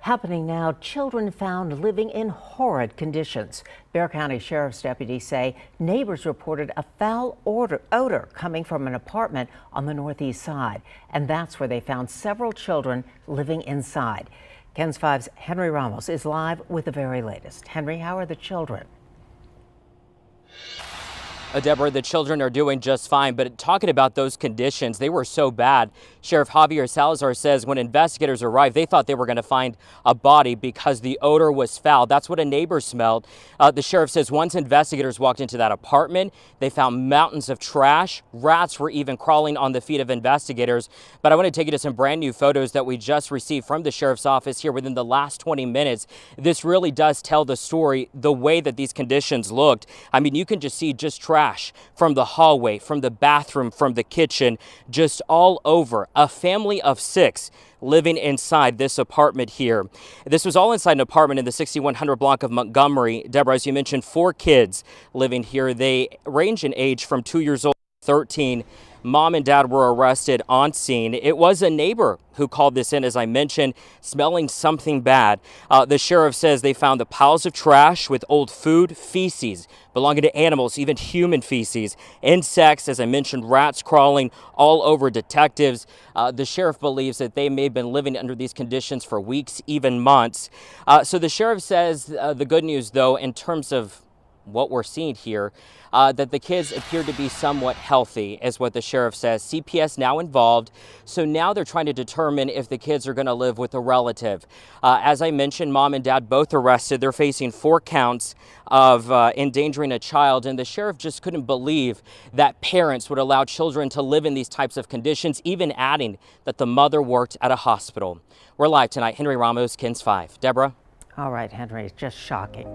Happening now, children found living in horrid conditions. Bexar County Sheriff's deputies say neighbors reported a foul odor coming from an apartment on the northeast side. And that's where they found several children living inside. KENS 5's Henry Ramos is live with the very latest. Henry, how are the children? Deborah, the children are doing just fine, but talking about those conditions, they were so bad. Sheriff Javier Salazar says when investigators arrived, they thought they were going to find a body because the odor was foul. That's what a neighbor smelled. The sheriff says once investigators walked into that apartment, they found mountains of trash. Rats were even crawling on the feet of investigators. But I want to take you to some brand new photos that we just received from the sheriff's office here within the last 20 minutes. This really does tell the story, the way that these conditions looked. I mean, you can just see just trash from the hallway, from the bathroom, from the kitchen, just all over. A family of 6 living inside this apartment here. This was all inside an apartment in the 6100 block of Montgomery. Deborah, as you mentioned, 4 kids living here. They range in age from 2 years old to 13. Mom and dad were arrested on scene. It was a neighbor who called this in, as I mentioned, smelling something bad. The sheriff says they found the piles of trash with old food, feces belonging to animals, even human feces, insects, as I mentioned, rats crawling all over detectives. The sheriff believes that they may have been living under these conditions for weeks, even months. So the sheriff says the good news, though, in terms of what we're seeing here, that the kids appear to be somewhat healthy, is what the sheriff says. CPS now involved, so now they're trying to determine if the kids are going to live with a relative. As I mentioned, mom and dad both arrested. They're facing 4 counts of endangering a child, and the sheriff just couldn't believe that parents would allow children to live in these types of conditions, even adding that the mother worked at a hospital. We're live tonight. Henry Ramos, KENS 5. Deborah? All right, Henry, it's just shocking.